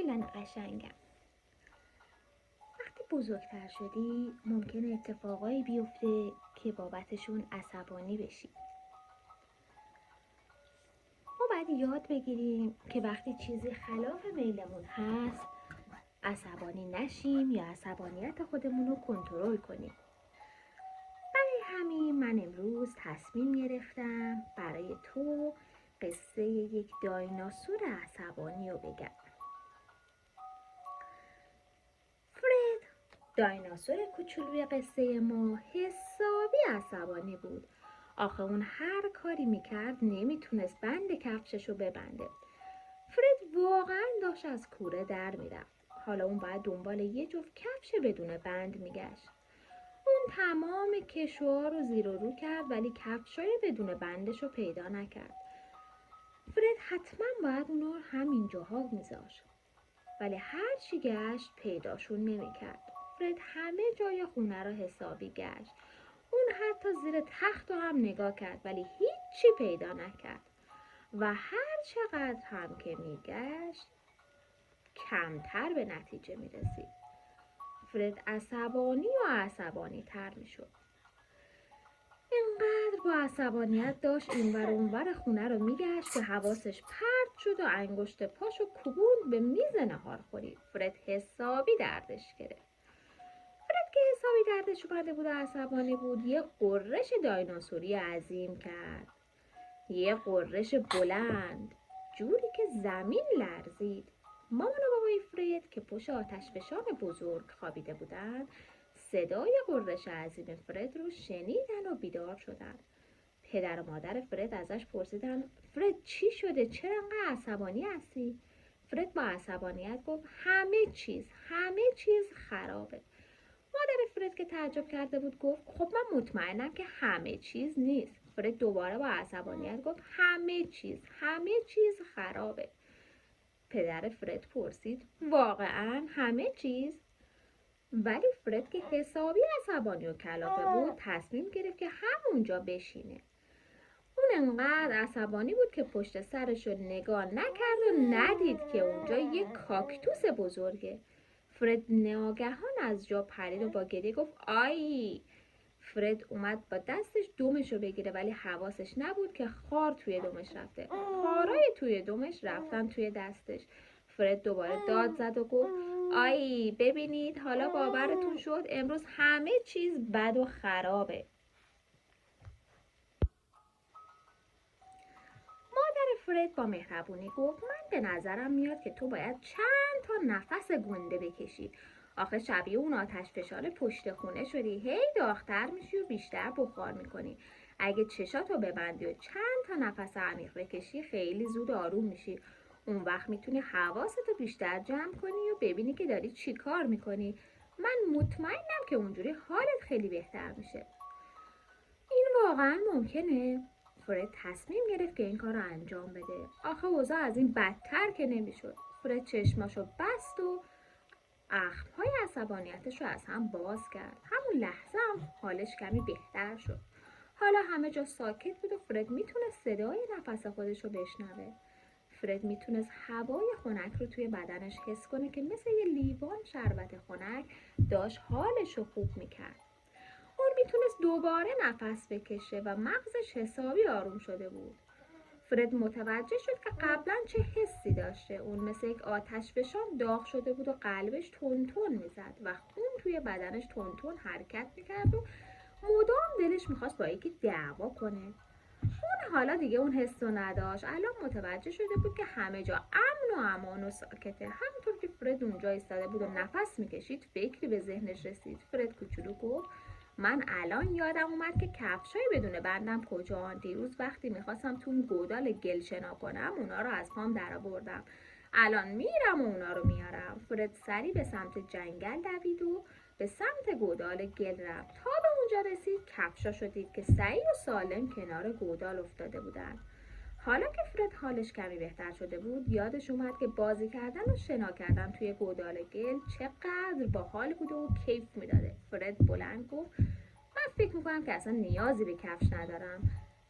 کاملا قشنگن. وقتی بزرگتر شدی ممکنه اتفاقایی بیفته که بابتشون عصبانی بشی. ما باید یاد بگیریم که وقتی چیزی خلاف میلمون هست عصبانی نشیم یا عصبانیت خودمون رو کنترل کنیم. برای همین من امروز تصمیم گرفتم برای تو قصه یک دایناسور عصبانی رو بگم. فرد، دایناسور کوچولوی قصه ما، حسابی عصبانی بود. آخه اون هر کاری میکرد نمیتونست بند کفشش رو ببنده. فرد واقعا داشت از کوره در میرفت. حالا اون باید دنبال یه جفت کفش بدون بند میگشت. اون تمام کشوها رو زیر و رو کرد ولی کفشای بدون بندش رو پیدا نکرد. فرد حتما باید اونو همین جاها میذاشت. ولی هر چی گشت پیداشون نمیکرد. فرد همه جای خونه رو حسابی گشت. اون حتی زیر تخت رو هم نگاه کرد ولی هیچی پیدا نکرد. و هر چقدر هم که میگشت کمتر به نتیجه میرسید. فرد عصبانی و عصبانی تر میشد. اینقدر با عصبانیت داشت اینور اونور خونه رو میگشت که حواسش پرت شد و انگشت پاشو کوبوند به میز ناهارخوری. فرد حسابی دردش گرفت. فرد که حسابی دردش اومده بود و عصبانی بود یه غرش دایناسوری عظیم کرد. یه غرش بلند جوری که زمین لرزید. مامان و بابای فرد که پشت آتشفشان بزرگ خوابیده بودند صدای غرش عظیم فرد رو شنیدن و بیدار شدن. پدر و مادر فرد ازش پرسیدن فرد چی شده؟ چرا انقدر عصبانی هستی؟ فرد با عصبانیت گفت همه چیز خرابه. مادر فرد که تعجب کرده بود گفت خب من مطمئنم که همه چیز نیست. فرد دوباره با عصبانیت گفت همه چیز خرابه. پدر فرد پرسید واقعا همه چیز؟ ولی فرد که حسابی عصبانی و کلافه بود تصمیم گرفت که همونجا بشینه. اون انقدر عصبانی بود که پشت سرش رو نگاه نکرد و ندید که اونجا یک کاکتوس بزرگه. فرد ناگهان از جا پرید و با گریه گفت آی. فرد اومد با دستش دمش رو بگیره ولی حواسش نبود که خار توی دمش رفته. خارای توی دمش رفتن توی دستش. فرد دوباره داد زد و گفت آی ببینید حالا باورتون شد امروز همه چیز بد و خرابه. مادر فرد با مهربونی گفت من به نظرم میاد که تو باید چند تا نفس گنده بکشی. آخه شبیه اون آتشفشان پشت خونه شدی، هی داغ‌تر میشی و بیشتر بخار میکنی. اگه چشاتو ببندی و چند تا نفس عمیق بکشی خیلی زود آروم میشی. اون وقت میتونی حواستو بیشتر جمع کنی و ببینی که داری چی کار میکنی. من مطمئنم که اونجوری حالت خیلی بهتر میشه. این واقعا ممکنه؟ فرد تصمیم گرفت که این کار رو انجام بده. آخه اوضاع از این بدتر که نمیشد. فرد چشماشو بست و اخم‌های عصبانیتش رو از هم باز کرد. همون لحظه هم حالش کمی بهتر شد. حالا همه جا ساکت بود و فرد میتونست صدای نفس خودش رو بشنوه. فرد میتونست هوای خنک رو توی بدنش حس کنه که مثل یه لیوان شربت خنک داشت حالش رو خوب میکرد. اون میتونست دوباره نفس بکشه و مغزش حسابی آروم شده بود. فرد متوجه شد که قبلا چه حسی داشته. اون مثل یک آتشفشان داغ شده بود و قلبش تون تون میزد و خون توی بدنش تون تون حرکت میکرد و مدام دلش میخواست با یکی دعوا کنه. اون حالا دیگه اون حس رو نداشت. الان متوجه شده بود که همه جا امن و امان و ساکته. همونطور که فرد اونجا ایستاده بود و نفس میکشید فکری به ذهنش رسید. فرد کوچولو گفت من الان یادم اومد که کفشای بدون بندم کجان. دیروز وقتی میخواستم تو اون گودال گل شنا کنم اونا رو از پام درآوردم. الان میرم و اونا رو میارم. فرد سری به سمت جنگل دوید و به سمت گودال گل رفت. تا به اونجا رسید کفشاشو دید که سعی و سالم کنار گودال افتاده بودن. حالا که فرد حالش کمی بهتر شده بود یادش اومد که بازی کردن و شنا کردن توی گودال گل چقدر باحال بوده و کیف میداده. فرد بلند گفت من فکر میکنم که اصلا نیازی به کفش ندارم.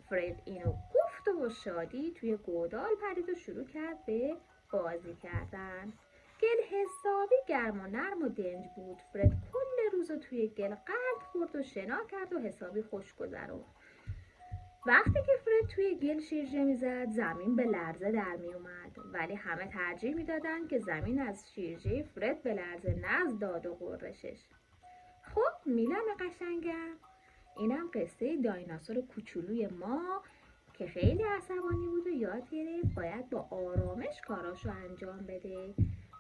فرد اینو گفت و با شادی توی گودال پرید و شروع کرد به بازی کردن. گل حسابی گرم و نرم و دنج بود. فرد کل روزو توی گل قلط خورد و شنا کرد و حسابی خوش گذروند. وقتی که فرد توی گل شیرجه میزد زمین به لرزه در می اومد، ولی همه ترجیح میدادن که زمین از شیرجه فرد به لرزه نه از داد و غرشش. خب میلم قشنگم، اینم قصه دایناسور کوچولوی ما که خیلی عصبانی بود و یاد گرفت باید با آرامش کاراشو انجام بده.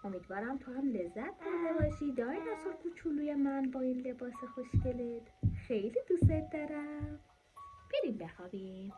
امیدوارم تو هم لذت برده باشی دایناسور کوچولوی من با این لباس خوشگلت. خیلی دوست دارم. بریم بخوابیم.